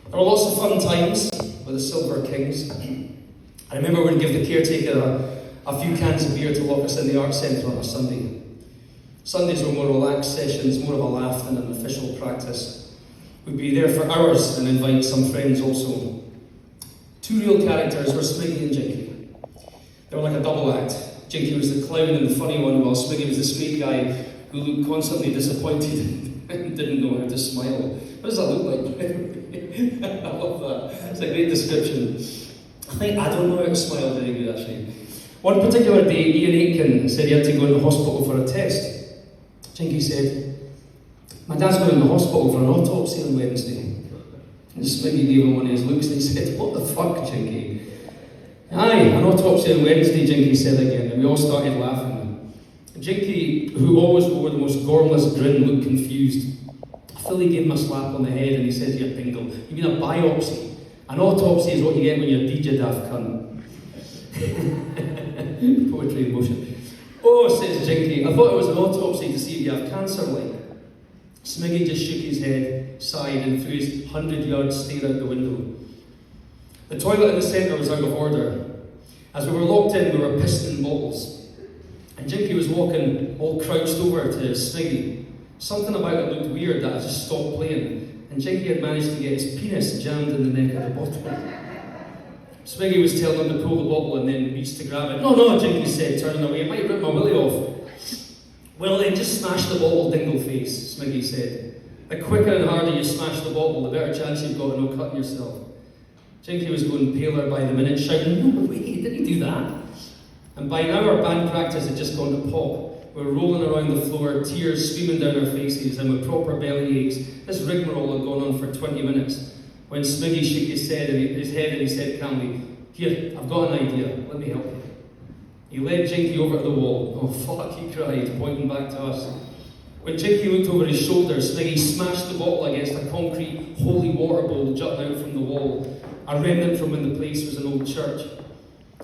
There were lots of fun times with the Silver Kings. I remember we'd give the caretaker a few cans of beer to lock us in the Arts Centre on a Sunday. Sundays were more relaxed sessions, more of a laugh than an official practice. We'd be there for hours and invite some friends also. Two real characters were Smiggy and Jinky. They were like a double act. Jinky was the clown and the funny one, while Smiggy was the sweet guy who looked constantly disappointed and didn't know how to smile. What does that look like? I love that. It's a great description. I don't know how to smile very good, actually. One particular day, Ian Aitken said he had to go into hospital for a test. Jinky said, "My dad's going into hospital for an autopsy on Wednesday." And Smiggy gave him one of his looks and he said, "What the fuck, Jinky?" "Aye, an autopsy on Wednesday," Jinky said again, and we all started laughing. Jinky, who always wore the most gormless grin, looked confused. Philly gave him a slap on the head and he said, "You dingle, you mean a biopsy? An autopsy is what you get when you're DJ daft cunt." Poetry in motion. "Oh," says Jinky, "I thought it was an autopsy to see if you have cancer, like." Smiggy just shook his head, sighed, and threw his 100-yard stare out the window. The toilet in the centre was out of order. As we were locked in, we were pissed in bottles. And Jinky was walking all crouched over to Smiggy. Something about it looked weird that I just stopped playing, and Jinky had managed to get his penis jammed in the neck of the bottle. Smiggy was telling him to pull the bottle and then reached to grab it. No, Jinky said, turning away, "It might rip my willy off." "Well, then just smash the bottle, dingle face," Smiggy said. "The quicker and harder you smash the bottle, the better chance you've got of no cutting yourself." Jinky was going paler by the minute, shouting, "No way, didn't he do that?" And by now our band practice had just gone to pop. We were rolling around the floor, tears streaming down our faces, and with proper belly aches. This rigmarole had gone on for 20 minutes. When Smiggy shook his head and he said calmly, "Here, I've got an idea, let me help you." He led Jinky over to the wall. "Oh fuck," he cried, pointing back to us. When Jinky looked over his shoulder, Smiggy smashed the bottle against a concrete holy water bowl jutting out from the wall, a remnant from when the place was an old church.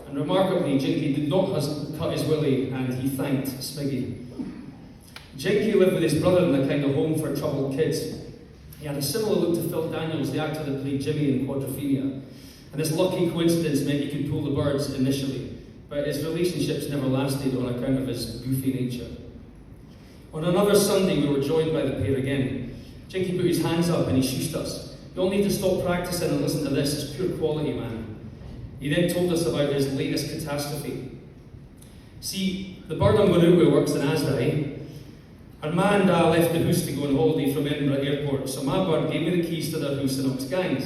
And remarkably, Jinky did not cut his willy, and he thanked Smiggy. Jinky lived with his brother in a kind of home for troubled kids. He had a similar look to Phil Daniels, the actor that played Jimmy in Quadrophenia. And this lucky coincidence meant he could pull the birds initially, but his relationships never lasted on account of his goofy nature. On another Sunday, we were joined by the pair again. Jinky put his hands up and he shushed us. "You all need to stop practicing and listen to this, it's pure quality, man." He then told us about his latest catastrophe. "See, the bird I'm going out with works in Asda. Armand left the house to go on holiday from Edinburgh airport, so my bird gave me the keys to their house in Oxgangs.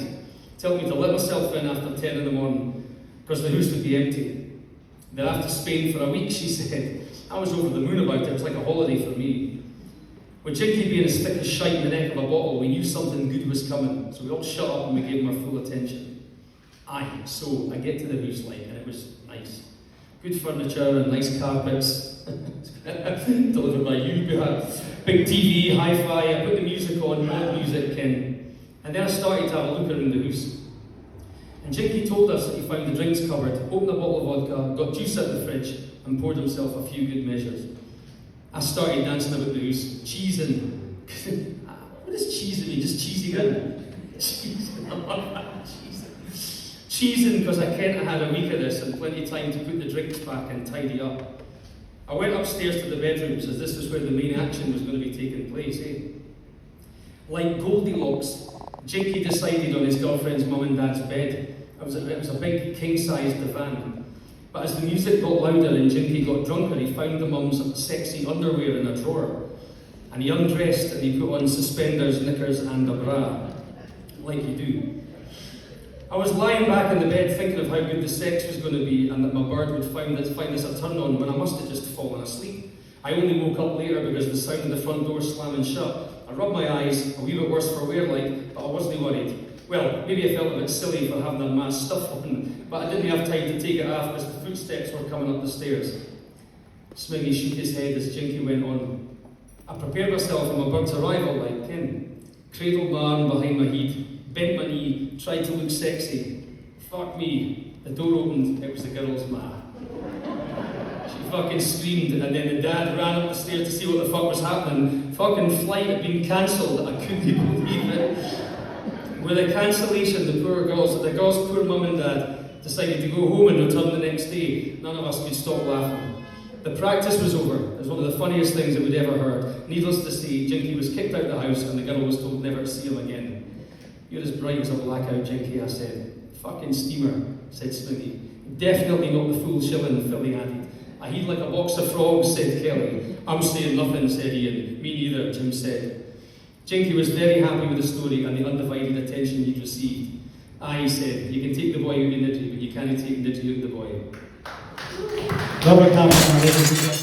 Told me to let myself in after 10 in the morning, because the house would be empty. They're off to Spain for a week," she said. "I was over the moon about it, it was like a holiday for me." With Jinky being as thick as shite in the neck of a bottle, we knew something good was coming, so we all shut up and we gave him our full attention. So I get to the house and it was nice. Good furniture and nice carpets. Delivered by you. We had big TV, hi-fi. I put the music on, mod music, and then I started to have a look around the house. And Jinky told us that he found the drinks cupboard, opened a bottle of vodka, got juice out the fridge, and poured himself a few good measures. I started dancing about the house, cheesing. What does cheesing mean? Just cheesing in? Cheesing because I can't have had a week of this and plenty of time to put the drinks back and tidy up. I went upstairs to the bedrooms as this was where the main action was going to be taking place. Like Goldilocks, Jinky decided on his girlfriend's mum and dad's bed. It was a big king-sized divan. But as the music got louder and Jinky got drunker, he found the mum's sexy underwear in a drawer. And he undressed and he put on suspenders, knickers and a bra. Like you do. I was lying back in the bed thinking of how good the sex was going to be and that my bird would find this a turn on when I must have just fallen asleep. I only woke up later because the sound of the front door slamming shut. I rubbed my eyes, a wee bit worse for wear like, but I wasn't worried. Well, maybe I felt a bit silly for having that mask stuff on, but I didn't have time to take it off because the footsteps were coming up the stairs. Smiggy shook his head as Jinky went on. I prepared myself for my bird's arrival like Ken. Cradled my arm behind my head. Bent my knee, tried to look sexy. Fuck me. The door opened, it was the girl's ma. She fucking screamed, and then the dad ran up the stairs to see what the fuck was happening. Fucking flight had been cancelled, I couldn't believe it. With the cancellation, the girl's poor mum and dad decided to go home and return the next day. None of us could stop laughing. The practice was over. It was one of the funniest things that we'd ever heard. Needless to say, Jinky was kicked out of the house and the girl was told never to see him again. "You're as bright as a blackout, Jinky," I said. "Fucking steamer," said Smiggy. "Definitely not the full shilling," Philly added. "I heat like a box of frogs," said Kelly. "I'm saying nothing," said Ian. "Me neither," Jim said. Jinky was very happy with the story and the undivided attention he'd received. "Aye," he said, "you can take the boy out of Niddrie, but you can't take Niddrie out of the boy." Robert Cavanah,